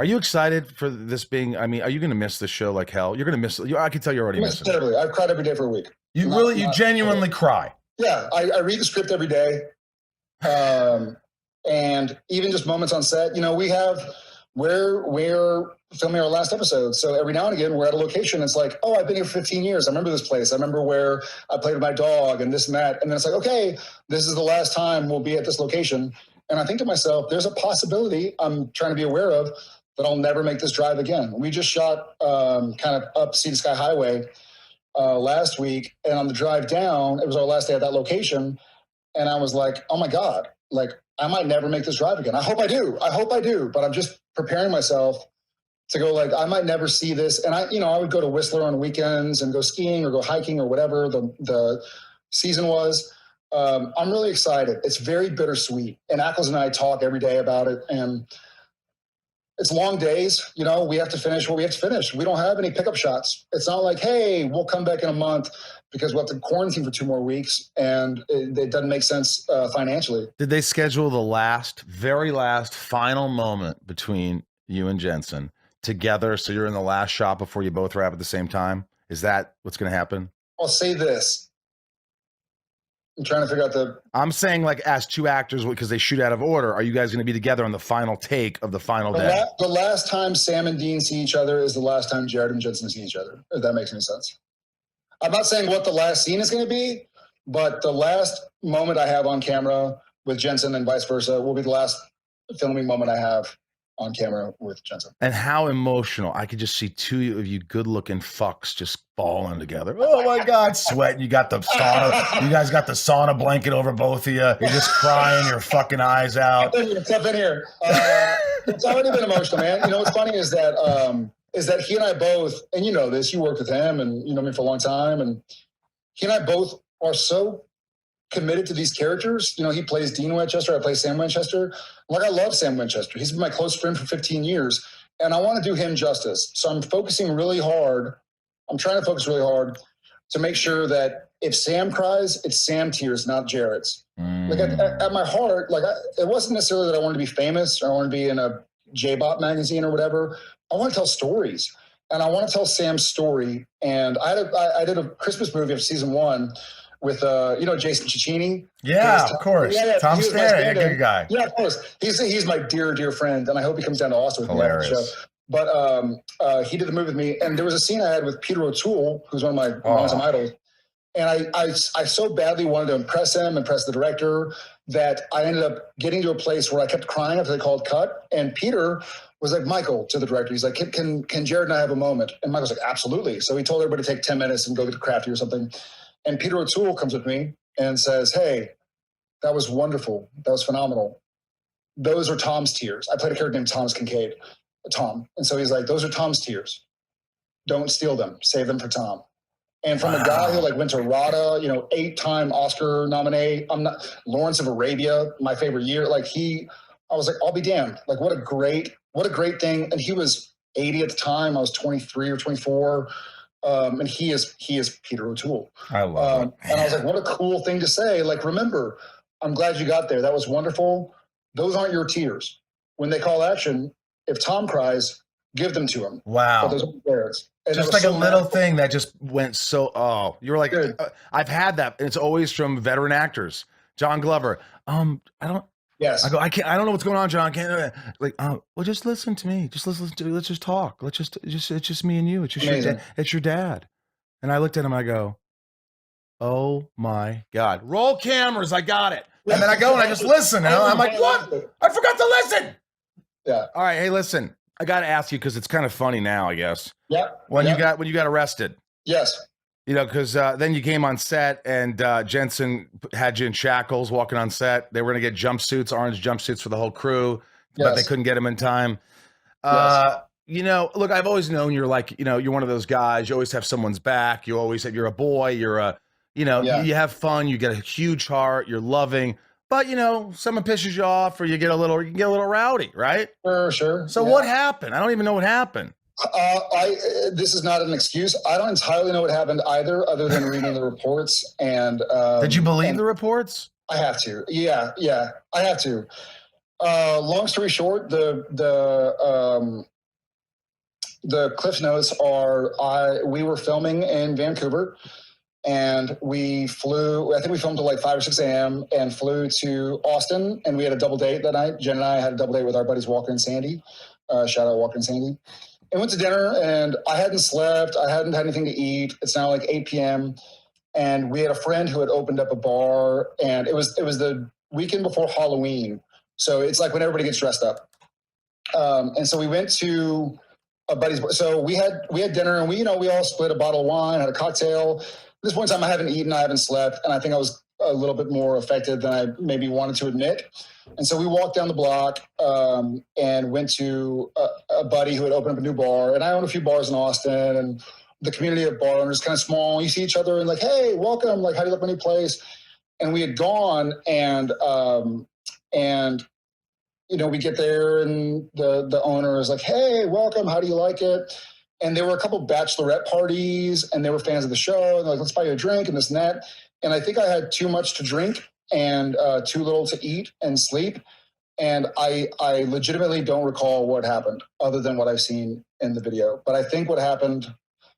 Are you excited for this being? I mean, are you going to miss the show like hell? You're going to miss. I can tell you're already missing. Terribly. I've cried every day for a week. You genuinely cry. Yeah, I read the script every day, and even just moments on set. You know, we're filming our last episode, so every now and again we're at a location. It's like, oh, I've been here for 15 years. I remember this place. I remember where I played with my dog and this and that. And then it's like, okay, this is the last time we'll be at this location. And I think to myself, there's a possibility I'm trying to be aware of that I'll never make this drive again. We just shot kind of up Sea to Sky Highway last week, and on the drive down, it was our last day at that location, and I was like, oh my God, like I might never make this drive again. I hope I do, but I'm just preparing myself to go, like, I might never see this. And I would go to Whistler on weekends and go skiing or go hiking or whatever the season was. I'm really excited. It's very bittersweet. And Ackles and I talk every day about it. And it's long days. You know, we have to finish what we have to finish. We don't have any pickup shots. It's not like, hey, we'll come back in a month because we'll have to quarantine for 2 more weeks. And it doesn't make sense financially. Did they schedule the very last final moment between you and Jensen together, so you're in the last shot before you both wrap at the same time? Is that what's going to happen? I'll say this. I'm trying to figure out I'm saying, like, as two actors, because they shoot out of order, are you guys going to be together on the final take of the final day? The last time Sam and Dean see each other is the last time Jared and Jensen see each other, if that makes any sense. I'm not saying what the last scene is going to be, but the last moment I have on camera with Jensen and vice versa will be the last filming moment I have on camera with Jensen. And how emotional. I could just see two of you good-looking fucks just falling together. Oh my God, sweating. You got the sauna. You guys got the sauna blanket over both of you. You're just crying your fucking eyes out. Step in here. It's already been emotional, man. You know what's funny is that he and I both, and you know this, you worked with him and you know me for a long time, and he and I both are so committed to these characters. You know, he plays Dean Winchester, I play Sam Winchester. Like, I love Sam Winchester. He's been my close friend for 15 years, and I want to do him justice. So I'm focusing really hard. I'm trying to focus really hard to make sure that if Sam cries, it's Sam tears, not Jared's. Like, at my heart, like, it wasn't necessarily that I wanted to be famous or I wanted to be in a J-Bot magazine or whatever. I want to tell stories, and I want to tell Sam's story. And I did a Christmas movie of season 1 with Jason Cicchini. Yeah, of course. Yeah, Tom Stanley, a good guy. Yeah, of course. He's my dear friend, and I hope he comes down to Austin with Hilarious. me after the show. But he did the movie with me, and there was a scene I had with Peter O'Toole, who's one of my longtime idols. And I so badly wanted to impress him, impress the director, that I ended up getting to a place where I kept crying after they called cut. And Peter was like, Michael, to the director, he's like, can Jared and I have a moment? And Michael's like, absolutely. So he told everybody to take 10 minutes and go get crafty or something. And Peter O'Toole comes with me and says, hey, that was wonderful. That was phenomenal. Those are Tom's tears. I played a character named Thomas Kincaid, Tom. And so he's like, those are Tom's tears. Don't steal them. Save them for Tom. And from a guy who went to RADA, 8-time Oscar nominee, Lawrence of Arabia, my favorite year. I was like, I'll be damned. Like, what a great thing. And he was 80 at the time. I was 23 or 24. And he is Peter O'Toole. I love it. And I was like, what a cool thing to say. Like, remember, I'm glad you got there. That was wonderful. Those aren't your tears. When they call action, if Tom cries, give them to him. Wow. But those aren't theirs. And just like a little thing that just went so, you were like, I've had that. And it's always from veteran actors. John Glover. Yes. I don't know what's going on, John. Well, just listen to me. Let's just talk. It's just me and you. It's just it's your dad. And I looked at him, I go, oh my God. Roll cameras. I got it. And then I go and I just listen. And I'm like, what? I forgot to listen. Yeah. All right. Hey, listen, I got to ask you, because it's kind of funny now, I guess. Yeah. When you got arrested. Yes. Because then you came on set and Jensen had you in shackles walking on set. They were going to get jumpsuits, orange jumpsuits for the whole crew, but they couldn't get them in time. Look, I've always known you're like, you're one of those guys. You always have someone's back. You always have, you're a boy. You're you have fun. You get a huge heart. You're loving. But, someone pisses you off or you get a little rowdy, right? Sure. So what happened? I don't even know what happened. This is not an excuse. I don't entirely know what happened either, other than reading the reports. And did you believe the reports? I have to. Yeah, I have to. Long story short, the Cliff Notes are, we were filming in Vancouver, and we flew, I think we filmed till like 5 or 6 a.m. and flew to Austin, and we had a double date that night. Jen and I had a double date with our buddies Walker and Sandy. Shout out Walker and Sandy. And went to dinner, and I hadn't slept. I hadn't had anything to eat. It's now like 8 p.m. And we had a friend who had opened up a bar, and it was the weekend before Halloween. So it's like when everybody gets dressed up. And so we went to a buddy's. So we had dinner, and we all split a bottle of wine, had a cocktail. At this point in time, I haven't eaten, I haven't slept, and I think I was a little bit more affected than I maybe wanted to admit. And so we walked down the block and went to a buddy who had opened up a new bar. And I own a few bars in Austin, and the community of bar owners is kind of small. You see each other and like, hey, welcome. Like, how do you like my new place? And we had gone, and we get there, and the owner is like, hey, welcome. How do you like it? And there were a couple bachelorette parties, and they were fans of the show. And they're like, let's buy you a drink and this and that. And I think I had too much to drink and too little to eat and sleep. And I legitimately don't recall what happened other than what I've seen in the video. But I think what happened,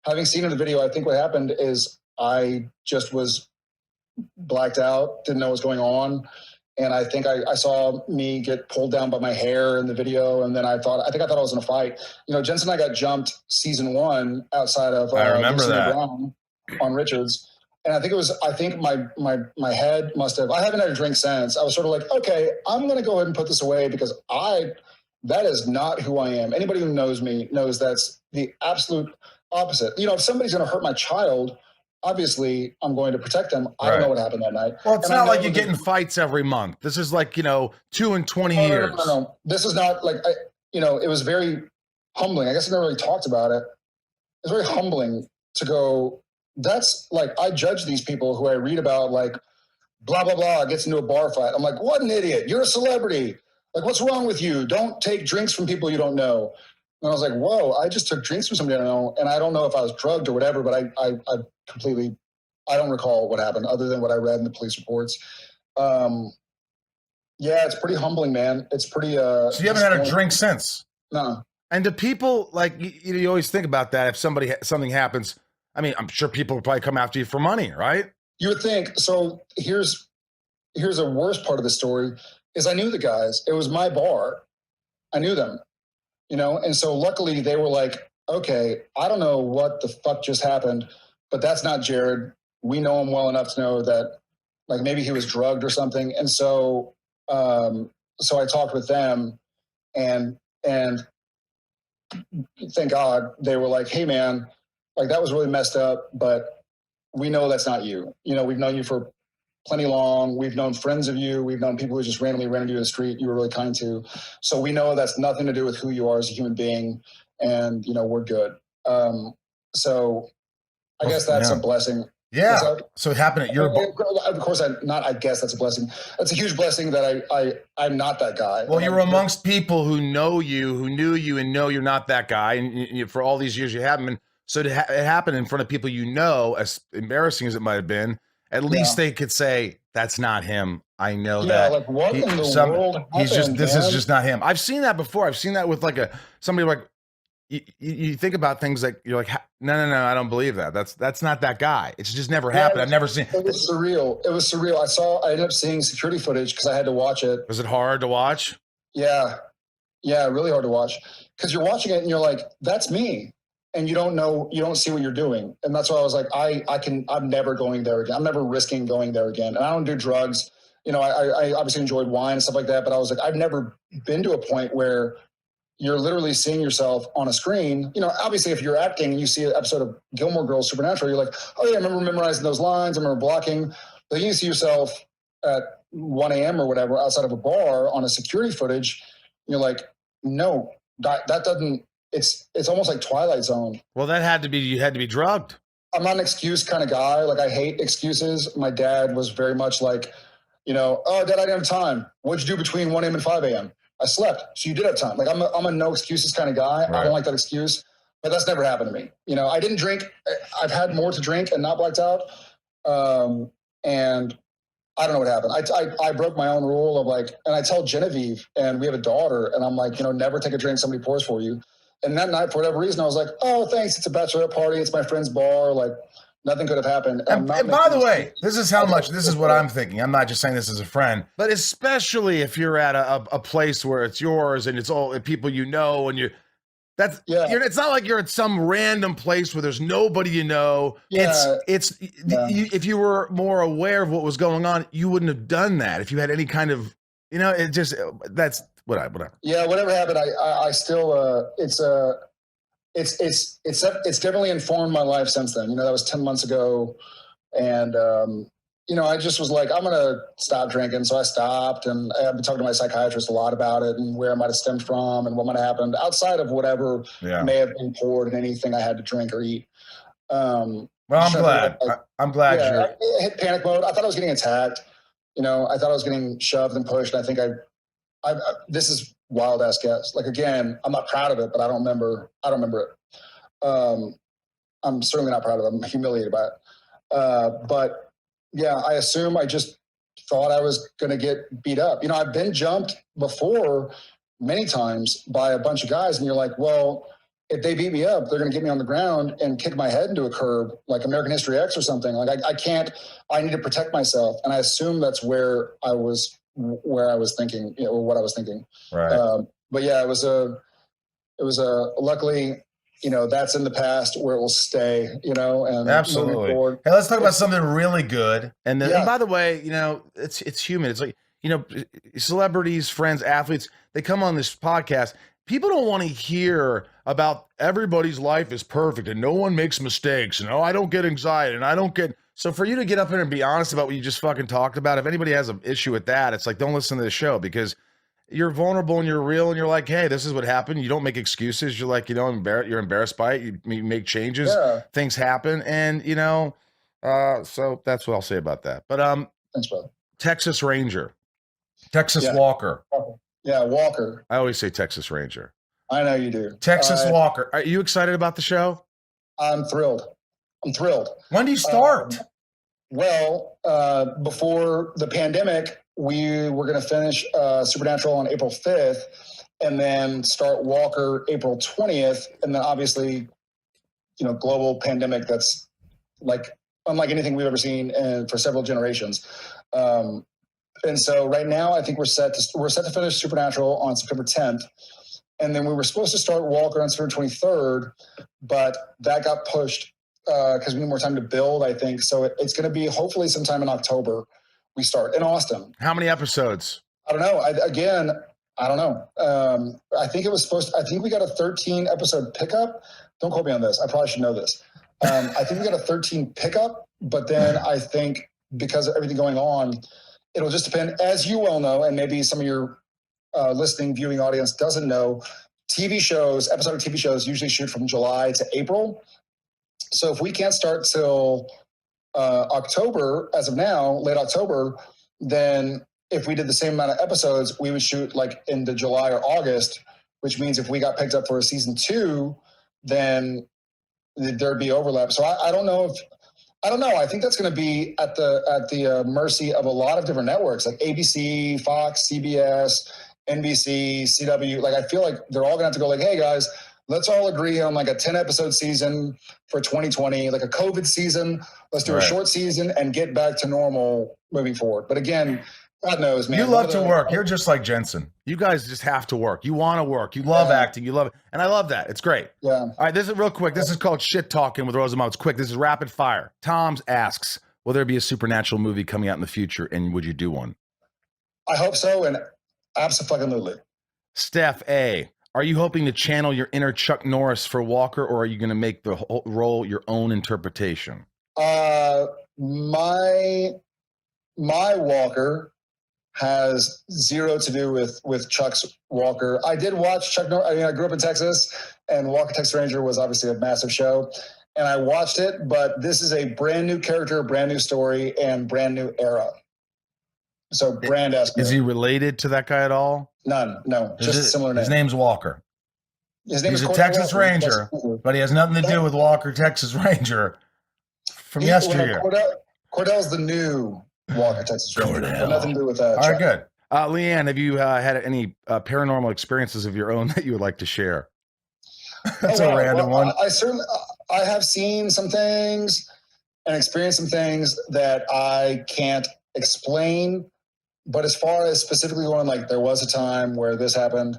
having seen in the video, I think what happened is I just was blacked out, didn't know what was going on. And I think I saw me get pulled down by my hair in the video. And then I thought I was in a fight. Jensen and I got jumped season 1 outside of I remember that Brown on Richards. And I think my head must have, I haven't had a drink since. I was sort of like, okay, I'm going to go ahead and put this away because that is not who I am. Anybody who knows me knows that's the absolute opposite. If somebody's going to hurt my child, obviously I'm going to protect them. I don't know what happened that night. Well, it's not like you get in fights every month. This is like, 2 in 20 years. No. This is not like, it was very humbling. I guess I never really talked about it. It's very humbling to go, that's like, I judge these people who I read about, like, blah, blah, blah, gets into a bar fight. I'm like, what an idiot. You're a celebrity. Like, what's wrong with you? Don't take drinks from people you don't know. And I was like, whoa, I just took drinks from somebody I don't know. And I don't know if I was drugged or whatever, but I don't recall what happened other than what I read in the police reports. Yeah, it's pretty humbling, man. It's pretty, so you haven't had a drink since? No. And do people, like, you always think about that if something happens. I mean, I'm sure people will probably come after you for money, right? You would think. So here's a worse part of the story is I knew the guys. It was my bar. I knew them, and so luckily they were like, okay, I don't know what the fuck just happened, but that's not Jared. We know him well enough to know that, like, maybe he was drugged or something. And so I talked with them, and thank God they were like, hey man, like, that was really messed up, but we know that's not you. We've known you for plenty long. We've known friends of you. We've known people who just randomly ran into you in the street you were really kind to. So we know that's nothing to do with who you are as a human being, and, we're good. So I guess that's a blessing. Yeah. So it happened at your bar. Of course, I guess that's a blessing. That's a huge blessing that I'm not that guy. Well, you're amongst people who know you, who knew you and know you're not that guy. And for all these years you haven't been. So it happened in front of people as embarrassing as it might have been, at least they could say, that's not him. I know that. Like, what in the world happened, this is just not him. I've seen that before. I've seen that with like somebody like, you think about things like, you're like, no, I don't believe that. That's not that guy. It's just never happened. I've never seen. It was surreal. I ended up seeing security footage because I had to watch it. Was it hard to watch? Yeah, really hard to watch because you're watching it and you're like, that's me. And you don't see what you're doing. And that's why I was like, I'm never going there again. I'm never risking going there again. And I don't do drugs. I obviously enjoyed wine and stuff like that, but I was like, I've never been to a point where you're literally seeing yourself on a screen. Obviously if you're acting and you see an episode of Gilmore Girls Supernatural, you're like, oh yeah, I remember memorizing those lines. I remember blocking. But you see yourself at 1 a.m. or whatever outside of a bar on a security footage. And you're like, no, that doesn't, it's almost like Twilight Zone. Well, you had to be drugged. I'm not an excuse kind of guy. Like, I hate excuses. My dad was very much like, oh, Dad, I didn't have time. What'd you do between 1 a.m. and 5 a.m.? I slept. So you did have time. Like, I'm a no excuses kind of guy. Right. I don't like that excuse, but that's never happened to me. I didn't drink. I've had more to drink and not blacked out. And I don't know what happened. I broke my own rule of like, and I tell Genevieve, and we have a daughter, and I'm like, never take a drink somebody pours for you. And that night, for whatever reason, I was like, oh, thanks. It's a bachelorette party. It's my friend's bar. Like, nothing could have happened. And by the way, this is what I'm thinking. I'm not just saying this as a friend, but especially if you're at a place where it's yours and it's all people and it's not like you're at some random place where there's nobody if you were more aware of what was going on, you wouldn't have done that. If you had any kind of, that's whatever. Yeah, whatever happened, I still it's definitely informed my life since then. That was 10 months ago, and I just was like, I'm gonna stop drinking. So I stopped, and I've been talking to my psychiatrist a lot about it and where it might have stemmed from and what might have happened outside of whatever may have been poured in anything I had to drink or eat. Well, I'm glad. I'm glad I hit panic mode. I thought I was getting attacked. I thought I was getting shoved and pushed. I think this is wild ass guess. Like, again, I'm not proud of it, but I don't remember it. I'm certainly not proud of it. I'm humiliated by it. But yeah, I assume I just thought I was going to get beat up. I've been jumped before many times by a bunch of guys, and you're like, well, if they beat me up, they're going to get me on the ground and kick my head into a curb, like American History X or something. Like I can't. I need to protect myself, and I assume that's where I was thinking, or what I was thinking. Right. But yeah, it was a luckily, that's in the past where it will stay, and absolutely. Hey, let's talk about something really good. And then, and by the way, it's human. It's like, celebrities, friends, athletes, they come on this podcast. People don't want to hear about everybody's life is perfect and no one makes mistakes. And I don't get anxiety and I don't get. So for you to get up here and be honest about what you just fucking talked about, if anybody has an issue with that, it's like, don't listen to the show, because you're vulnerable and you're real and you're like, hey, this is what happened. You don't make excuses. You're like, you're embarrassed by it. You make changes. Yeah. Things happen. And, so that's what I'll say about that. But thanks, brother. Texas Ranger. Texas Walker. Yeah, Walker. I always say Texas Ranger. I know you do. Texas Walker. Are you excited about the show? I'm thrilled. When do you start? Well, before the pandemic, we were going to finish Supernatural on April 5th and then start Walker April 20th. And then obviously, global pandemic that's like unlike anything we've ever seen for several generations. And so right now, I think we're set to finish Supernatural on September 10th. And then we were supposed to start Walker on September 23rd, but that got pushed because we need more time to build, I think. So it's going to be hopefully sometime in October we start in Austin. How many episodes? I don't know. I don't know. I think we got a 13 episode pickup. Don't quote me on this. I probably should know this. I think we got a 13 pickup, but then I think because of everything going on, it'll just depend, as you well know, and maybe some of your listening, viewing audience doesn't know, episode of TV shows usually shoot from July to April. So if we can't start till October, as of now, late October, then if we did the same amount of episodes, we would shoot like into July or August, which means if we got picked up for a season 2, then there'd be overlap. So I don't know. I think that's going to be at the mercy of a lot of different networks like ABC, Fox, CBS, NBC, CW. Like, I feel like they're all going to have to go like, hey guys, let's all agree on like a 10 episode season for 2020, like a COVID season. Let's do a short season and get back to normal moving forward. But again, God knows, man. You love to work. You're just like Jensen. You guys just have to work. You want to work. You love acting. You love it. And I love that. It's great. Yeah. All right. This is real quick. This is called Shit Talking with Rosenbaum. It's quick. This is rapid fire. Tom's asks, will there be a Supernatural movie coming out in the future? And would you do one? I hope so. And absolutely. Steph A, are you hoping to channel your inner Chuck Norris for Walker, or are you going to make the whole role your own interpretation? My Walker has zero to do with Chuck's Walker. I did watch Chuck Norris. I mean, I grew up in Texas, and Walker Texas Ranger was obviously a massive show, and I watched it, but this is a brand new character, brand new story, and brand new era. So brand aspect. Is he related to that guy at all? None. No, just a similar name. His name's Walker. He's a Texas Ranger, but he has nothing to do with Walker Texas Ranger from yesteryear. Cordell's the new Walker, Texas Ranger. But nothing to do with that. All right, good. Leanne, have you had any paranormal experiences of your own that you would like to share? That's a random one. I have seen some things and experienced some things that I can't explain. But as far as specifically going, like, there was a time where this happened,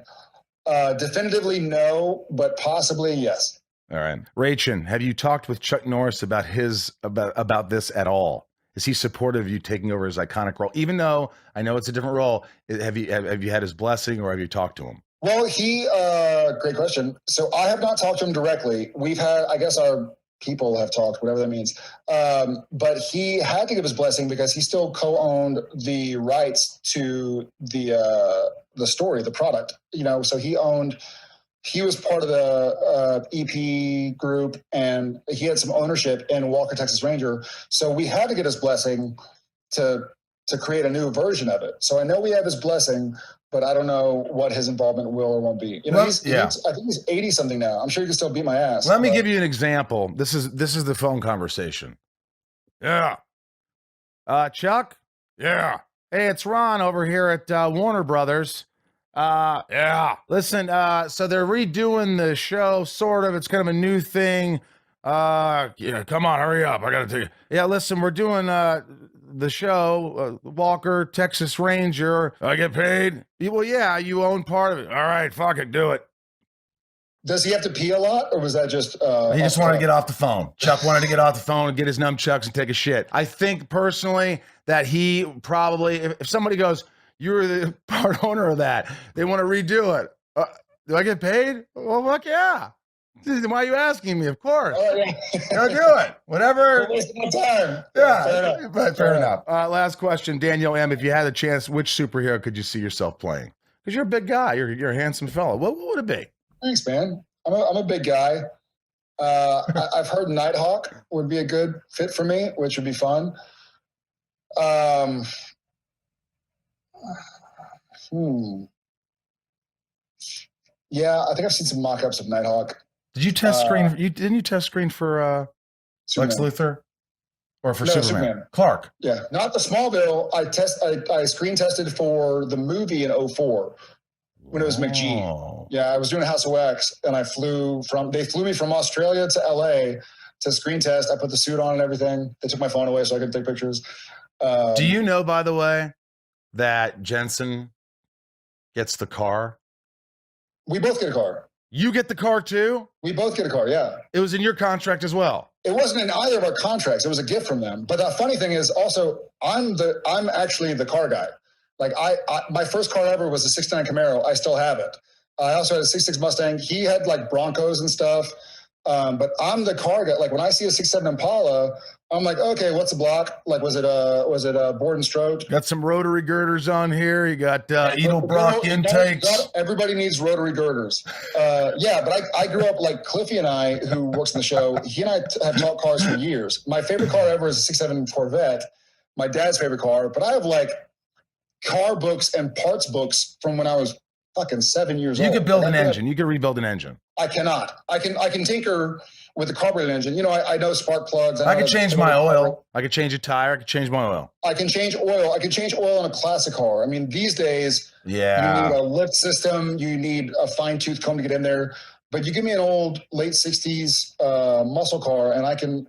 definitively no, but possibly yes. All right. Rachel, have you talked with Chuck Norris about about this at all? Is he supportive of you taking over his iconic role? Even though I know it's a different role, have you had his blessing, or have you talked to him? Well, great question. So I have not talked to him directly. We've had, I guess our people have talked, whatever that means. But he had to give his blessing because he still co-owned the rights to the story, the product, so he was part of the EP group, and he had some ownership in Walker, Texas Ranger. So we had to get his blessing to create a new version of it. So I know we have his blessing, but I don't know what his involvement will or won't be. I think he's 80 something now. I'm sure he can still beat my ass. Let me give you an example. This is the phone conversation. Yeah. Chuck? Yeah. Hey, it's Ron over here at Warner Brothers. Yeah. Listen, so they're redoing the show, sort of. It's kind of a new thing. Come on, hurry up. I gotta take it. Yeah, listen, we're doing the show, Walker, Texas Ranger. I get paid? Well, yeah, you own part of it. All right, fuck it, do it. Does he have to pee a lot, or was that just... he just wanted to get off the phone. Chuck wanted to get off the phone and get his nunchucks and take a shit. I think, personally, that he probably... If somebody goes, you were the part owner of that, they want to redo it. Do I get paid? Well, fuck yeah. Why are you asking me? Of course. Oh, yeah. Go do it. Whatever. Wasting my time. Yeah, fair enough. Last question, Daniel M. If you had a chance, which superhero could you see yourself playing? Because you're a big guy. You're a handsome fellow. What would it be? Thanks, man. I'm a big guy. I've heard Nighthawk would be a good fit for me, which would be fun. Yeah, I think I've seen some mock-ups of Nighthawk. Did you test screen? Didn't you test screen for Lex Luthor or for Superman? Clark. Yeah, not the Smallville. I screen tested for the movie in 2004 when it was McGee. Yeah, I was doing House of Wax, and they flew me from Australia to LA to screen test. I put the suit on and everything. They took my phone away so I could take pictures. Do you know, by the way, that Jensen gets the car? We both get a car. You get the car too? We both get a car, yeah. It was in your contract as well. It wasn't in either of our contracts. It was a gift from them. But the funny thing is also, I'm actually the car guy. Like my first car ever was a 69 Camaro. I still have it. I also had a 66 Mustang. He had like Broncos and stuff. But I'm the car guy. Like when I see a 67 Impala, I'm like, okay, what's the block? Like, was it a board and stroke? Got some rotary girders on here. You got Edelbrock intakes. Everybody needs rotary girders. Yeah, but I grew up like Cliffy and I, who works in the show. He and I have talked cars for years. My favorite car ever is a 67 Corvette. My dad's favorite car. But I have like car books and parts books from when I was fucking 7 years old. You could build an engine. You could rebuild an engine. I cannot. I can tinker with the carburetor engine. I know spark plugs. I can change my oil. I could change a tire. I could change my oil. I can change oil. I can change oil in a classic car. I mean, these days, you need a lift system. You need a fine-tooth comb to get in there. But you give me an old late 60s muscle car, and I can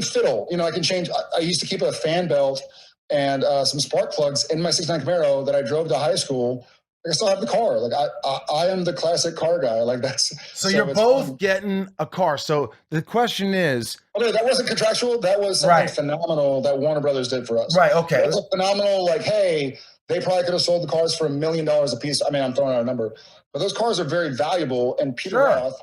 fiddle. I can change. I used to keep a fan belt and some spark plugs in my 69 Camaro that I drove to high school. I still have the car. Like I am the classic car guy. Like that's so you're both getting a car. So the question is, okay, that wasn't contractual. That was something phenomenal that Warner Brothers did for us. Right. Okay. It was a phenomenal. Like, hey, they probably could have sold the cars for $1 million a piece. I mean, I'm throwing out a number, but those cars are very valuable. And Peter Roth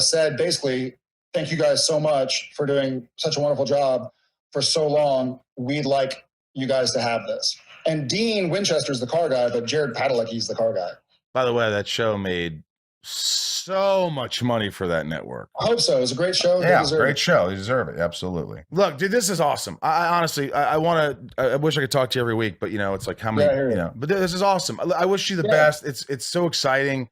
said basically, "Thank you guys so much for doing such a wonderful job for so long. We'd like you guys to have this." And Dean Winchester's the car guy, but Jared Padalecki's the car guy. By the way, that show made so much money for that network. I hope so. It was a great show. Yeah, great show. They deserve it. Absolutely. Look, dude, this is awesome. I honestly, I wish I could talk to you every week, but it's like how many, but this is awesome. I wish you the best. It's so exciting.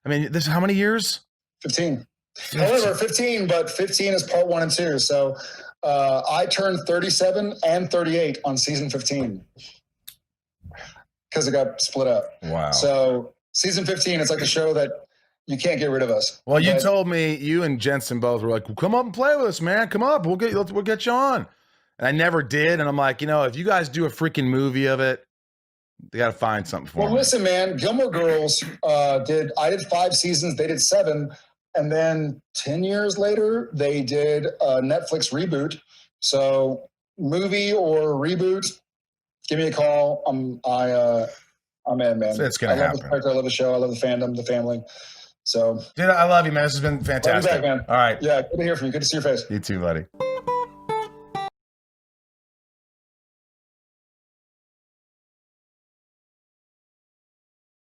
I mean, how many years? 15. However, 15, but 15 is part 1 and 2. So I turned 37 and 38 on season 15 because it got split up. Wow. So season 15, it's like a show that you can't get rid of us. Well, you told me, you and Jensen both were like, well, come up and play with us, man. Come up. We'll get you on. And I never did. And I'm like, if you guys do a freaking movie of it, they got to find something for me. Well, listen, man, Gilmore Girls I did 5 seasons. They did 7. And then 10 years later, they did a Netflix reboot. So movie or reboot, give me a call. I'm in, man. It's going to happen. I love the show. I love the fandom, the family. So, dude, I love you, man. This has been fantastic. Love you back, man. All right. Yeah, good to hear from you. Good to see your face. You too, buddy.